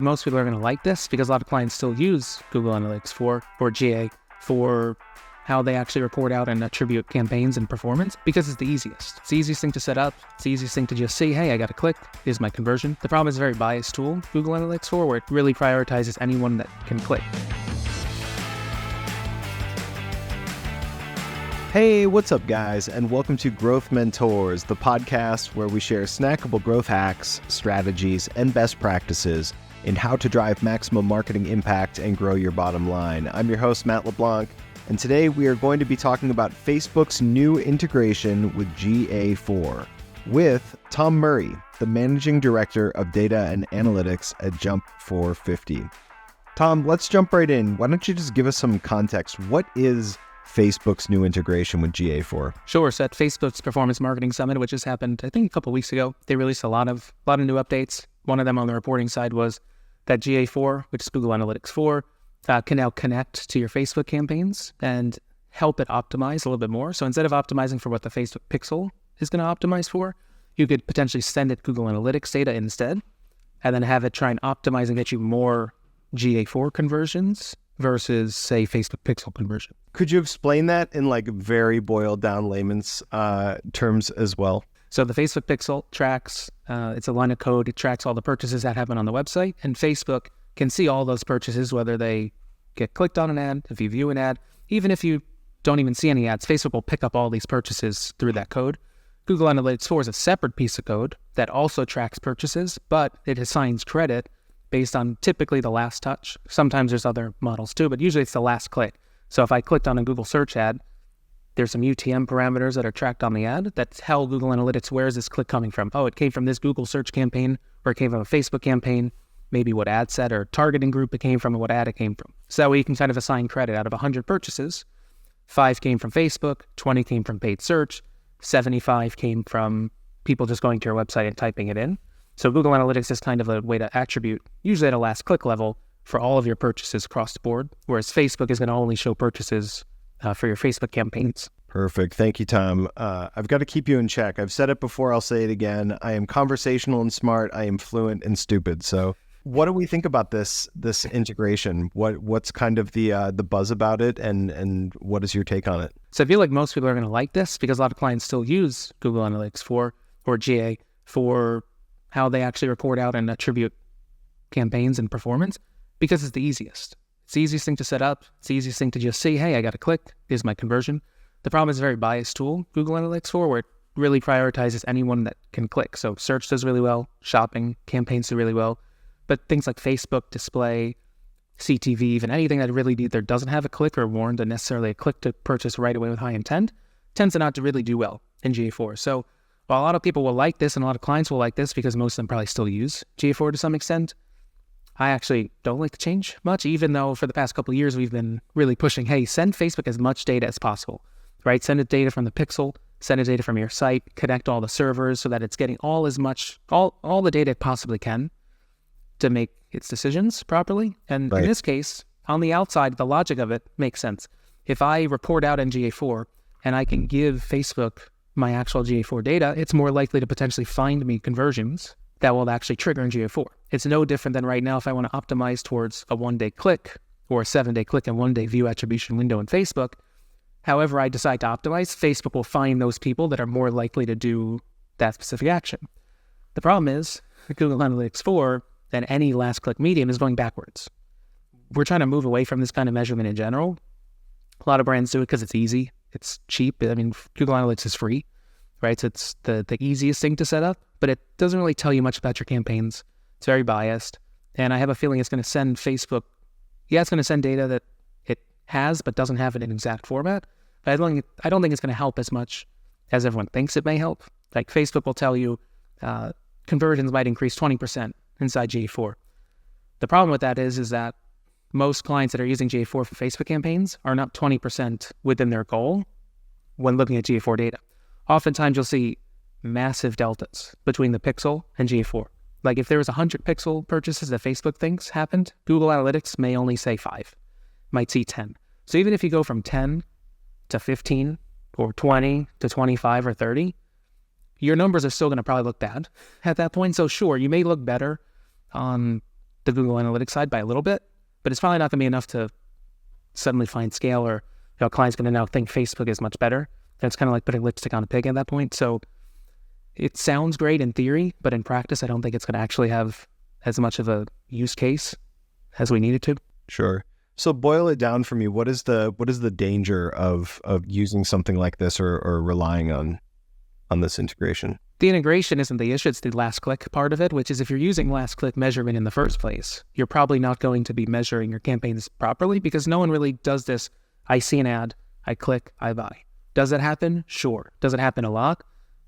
Most people are going to like this because a lot of clients still use Google Analytics for GA, for how they actually report out and attribute campaigns and performance, because it's the easiest. It's the easiest thing to set up. It's the easiest thing to just see, hey, I got to click. Here's my conversion. The problem is a very biased tool, Google Analytics 4, where it really prioritizes anyone that can click. Hey, what's up, guys, and welcome to Growth Mentors, the podcast where we share snackable growth hacks, strategies, and best practices in how to drive maximum marketing impact and grow your bottom line. I'm your host, Matt LeBlanc, and today we are going to be talking about Facebook's new integration with GA4 with Tom Murray, the Managing Director of Data and Analytics at Jump450. Tom, let's jump right in. Why don't you just give us some context? What is Facebook's new integration with GA4? Sure. So at Facebook's Performance Marketing Summit, which just happened, I think, a couple of weeks ago, they released a lot of new updates. One of them on the reporting side was that GA4, which is Google Analytics 4, can now connect to your Facebook campaigns and help it optimize a little bit more. So instead of optimizing for what the Facebook pixel is going to optimize for, you could potentially send it Google Analytics data instead, and then have it try and optimize and get you more GA4 conversions versus, say, Facebook pixel conversion. Could you explain that in like very boiled down layman's terms as well? So the Facebook pixel tracks, it's a line of code, it tracks all the purchases that happen on the website, and Facebook can see all those purchases, whether they get clicked on an ad, if you view an ad, even if you don't even see any ads, Facebook will pick up all these purchases through that code. Google Analytics 4 is a separate piece of code that also tracks purchases, but it assigns credit based on typically the last touch. Sometimes there's other models too, but usually it's the last click. So if I clicked on a Google search ad, there's some UTM parameters that are tracked on the ad that tell Google Analytics, where is this click coming from? Oh, it came from this Google search campaign, or it came from a Facebook campaign, maybe what ad set or targeting group it came from, and what ad it came from. So that way you can kind of assign credit. Out of 100 purchases, 5 came from Facebook, 20 came from paid search, 75 came from people just going to your website and typing it in. So Google Analytics is kind of a way to attribute, usually at a last click level, for all of your purchases across the board, whereas Facebook is going to only show purchases for your Facebook campaigns. Perfect. Thank you, Tom. I've got to keep you in check. I've said it before. I'll say it again. I am conversational and smart. I am fluent and stupid. So what do we think about this integration? What's kind of the buzz about it, and what is your take on it? So I feel like most people are going to like this because a lot of clients still use Google Analytics 4 or GA for how they actually report out and attribute campaigns and performance, because it's the easiest. It's the easiest thing to set up. It's the easiest thing to just see, hey, I got to click. Here's my conversion. The problem is a very biased tool, Google Analytics 4, where it really prioritizes anyone that can click. So search does really well, shopping, campaigns do really well, but things like Facebook, display, CTV, even anything that really either doesn't have a click or warned and necessarily a click to purchase right away with high intent, tends to not to really do well in GA4. So while a lot of people will like this and a lot of clients will like this because most of them probably still use GA4 to some extent, I actually don't like the change much, even though for the past couple of years we've been really pushing, hey, send Facebook as much data as possible, right? Send it data from the pixel, send it data from your site, connect all the servers so that it's getting all the data it possibly can to make its decisions properly. And right. In this case, on the outside, the logic of it makes sense. If I report out in GA4 and I can give Facebook my actual GA4 data, it's more likely to potentially find me conversions that will actually trigger in GA4. It's no different than right now if I want to optimize towards a 1-day click or a 7-day click and 1-day view attribution window in Facebook. However I decide to optimize, Facebook will find those people that are more likely to do that specific action. The problem is Google Analytics 4 and any last click medium is going backwards. We're trying to move away from this kind of measurement in general. A lot of brands do it because it's easy. It's cheap. I mean, Google Analytics is free, right? So it's the easiest thing to set up, but it doesn't really tell you much about your campaigns. It's very biased. And I have a feeling it's going to send Facebook, it's going to send data that it has, but doesn't have it in exact format. But I don't think it's going to help as much as everyone thinks it may help. Like Facebook will tell you conversions might increase 20% inside GA4. The problem with that is that most clients that are using GA4 for Facebook campaigns are not 20% within their goal when looking at GA4 data. Oftentimes you'll see massive deltas between the pixel and GA4. Like if there was 100 pixel purchases that Facebook thinks happened, Google Analytics may only say 5, might see 10. So even if you go from 10 to 15 or 20 to 25 or 30, your numbers are still going to probably look bad at that point. So sure, you may look better on the Google Analytics side by a little bit, but it's probably not going to be enough to suddenly find scale, or a client's going to now think Facebook is much better. That's kind of like putting lipstick on a pig at that point. So it sounds great in theory, but in practice, I don't think it's going to actually have as much of a use case as we need it to. Sure. So boil it down for me. What is the danger of using something like this or relying on this integration? The integration isn't the issue, it's the last click part of it, which is if you're using last click measurement in the first place, you're probably not going to be measuring your campaigns properly, because no one really does this. I see an ad, I click, I buy. Does it happen? Sure. Does it happen a lot?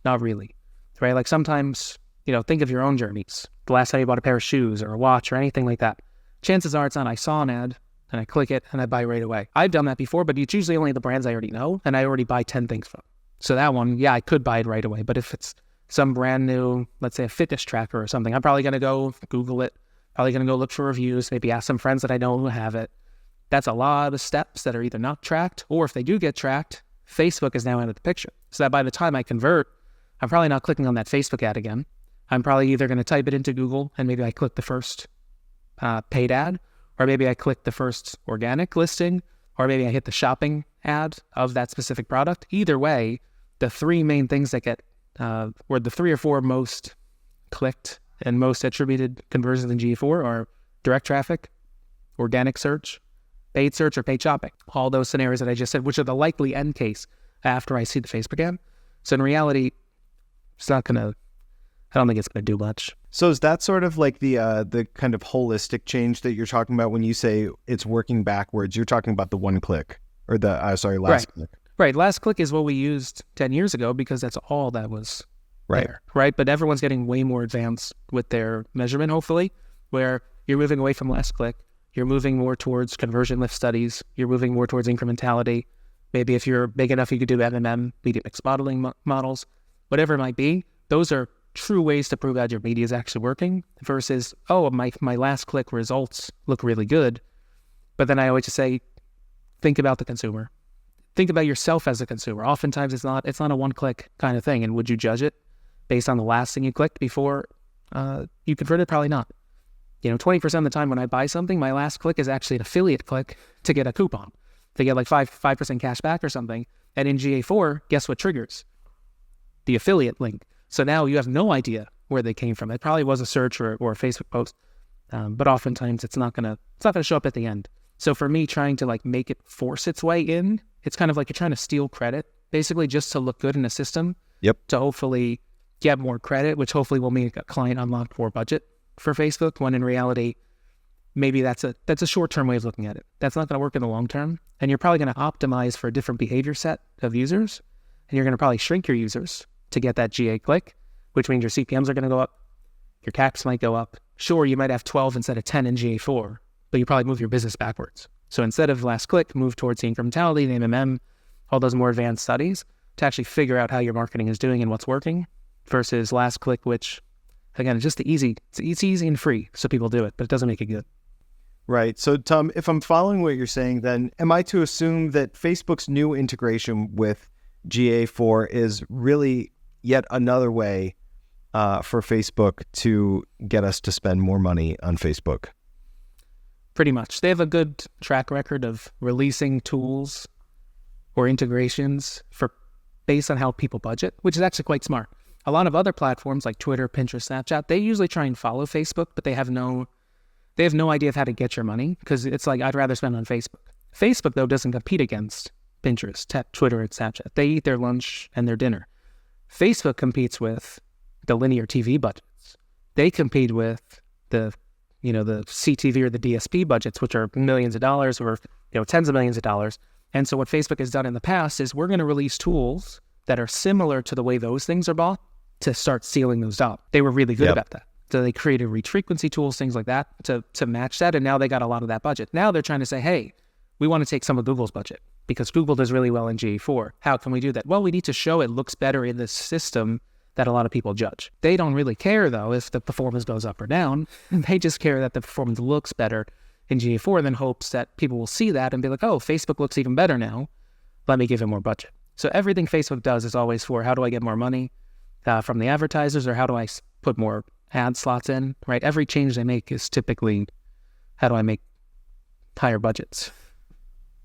Not really, right? Like sometimes, think of your own journeys. The last time you bought a pair of shoes or a watch or anything like that. Chances are it's not, I saw an ad and I click it and I buy right away. I've done that before, but it's usually only the brands I already know and I already buy 10 things from. So that one, yeah, I could buy it right away. But if it's some brand new, let's say a fitness tracker or something, I'm probably going to go Google it, probably going to go look for reviews, maybe ask some friends that I know who have it. That's a lot of steps that are either not tracked, or if they do get tracked, Facebook is now out of the picture. So that by the time I convert, I'm probably not clicking on that Facebook ad again. I'm probably either going to type it into Google and maybe I click the first paid ad, or maybe I click the first organic listing, or maybe I hit the shopping ad of that specific product. Either way, the three main things that get, or the 3 or 4 most clicked and most attributed conversions in GA4 are direct traffic, organic search, paid search, or paid shopping. All those scenarios that I just said, which are the likely end case after I see the Facebook ad. So in reality, I don't think it's going to do much. So is that sort of like the kind of holistic change that you're talking about when you say it's working backwards? You're talking about the one click or last click. Right. Last click is what we used 10 years ago because that's all that was there. Right. But everyone's getting way more advanced with their measurement, hopefully, where you're moving away from last click. You're moving more towards conversion lift studies. You're moving more towards incrementality. Maybe if you're big enough, you could do MMM, media mix modeling models, whatever it might be. Those are true ways to prove out your media is actually working versus, my last click results look really good. But then I always just say, think about the consumer. Think about yourself as a consumer. Oftentimes it's not a one-click kind of thing. And would you judge it based on the last thing you clicked before you converted? Probably not. 20% of the time when I buy something, my last click is actually an affiliate click to get a coupon, to get like 5% cash back or something. And in GA4, guess what triggers? The affiliate link. So now you have no idea where they came from. It probably was a search or a Facebook post, but oftentimes it's not gonna show up at the end. So for me, trying to make it force its way in, it's kind of like you're trying to steal credit, basically just to look good in a system. Yep. To hopefully get more credit, which hopefully will make a client unlock more budget for Facebook. When in reality, maybe that's a short-term way of looking at it. That's not going to work in the long term, and you're probably going to optimize for a different behavior set of users, and you're going to probably shrink your users to get that GA click, which means your CPMs are going to go up, your CACs might go up. Sure, you might have 12 instead of 10 in GA4, but you probably move your business backwards. So instead of last click, move towards the incrementality, the MMM, all those more advanced studies to actually figure out how your marketing is doing and what's working versus last click, which, again, it's just it's easy and free, so people do it, but it doesn't make it good. Right. So, Tom, if I'm following what you're saying, then am I to assume that Facebook's new integration with GA4 is really yet another way for Facebook to get us to spend more money on Facebook? Pretty much. They have a good track record of releasing tools or integrations based on how people budget, which is actually quite smart. A lot of other platforms like Twitter, Pinterest, Snapchat, they usually try and follow Facebook, but they have no idea of how to get your money because it's like, I'd rather spend on Facebook. Facebook, though, doesn't compete against Pinterest, Twitter, and Snapchat. They eat their lunch and their dinner. Facebook competes with the linear TV budgets. They compete with the CTV or the DSP budgets, which are millions of dollars or tens of millions of dollars. And so what Facebook has done in the past is we're going to release tools that are similar to the way those things are bought to start stealing those dollars. They were really good about that. So they created reach frequency tools, things like that to match that. And now they got a lot of that budget. Now they're trying to say, hey, we want to take some of Google's budget because Google does really well in GA4. How can we do that? Well, we need to show it looks better in this system that a lot of people judge. They don't really care, though, if the performance goes up or down. They just care that the performance looks better in GA4 and then hopes that people will see that and be like, oh, Facebook looks even better now. Let me give it more budget. So everything Facebook does is always for how do I get more money from the advertisers or how do I put more ad slots in, right? Every change they make is typically, how do I make higher budgets?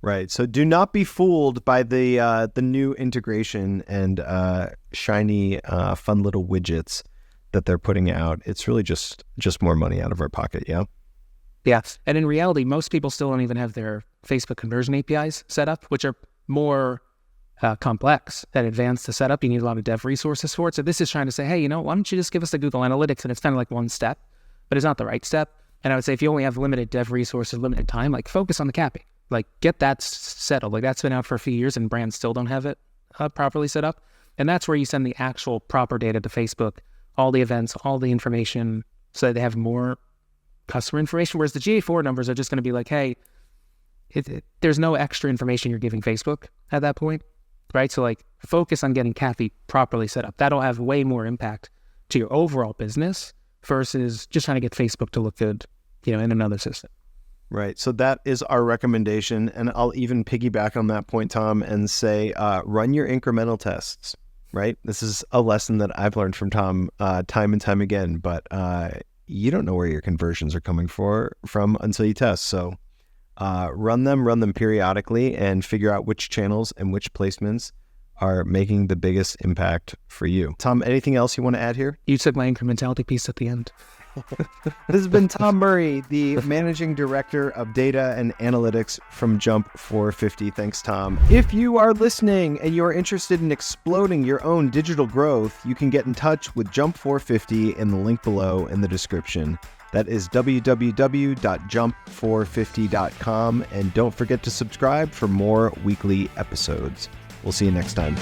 Right. So do not be fooled by the new integration and shiny, fun little widgets that they're putting out. It's really just more money out of our pocket. Yeah. Yeah. And in reality, most people still don't even have their Facebook conversion APIs set up, which are more complex and advanced to set up. You need a lot of dev resources for it. So this is trying to say, hey, why don't you just give us the Google Analytics? And it's kind of like one step, but it's not the right step. And I would say if you only have limited dev resources, limited time, like focus on the capping. Like get that settled. Like that's been out for a few years and brands still don't have it properly set up. And that's where you send the actual proper data to Facebook, all the events, all the information, so that they have more customer information. Whereas the GA4 numbers are just going to be like, hey, there's no extra information you're giving Facebook at that point, right? So like focus on getting CAPI properly set up. That'll have way more impact to your overall business versus just trying to get Facebook to look good, in another system. Right. So that is our recommendation. And I'll even piggyback on that point, Tom, and say, run your incremental tests, right? This is a lesson that I've learned from Tom time and time again, but you don't know where your conversions are coming from until you test. So run them periodically and figure out which channels and which placements are making the biggest impact for you. Tom, anything else you want to add here? You took my incrementality piece at the end. This has been Tom Murray, the Managing Director of Data and Analytics from Jump 450. Thanks, Tom. If you are listening and you're interested in exploding your own digital growth, you can get in touch with Jump 450 in the link below in the description. That is www.jump450.com. And don't forget to subscribe for more weekly episodes. We'll see you next time.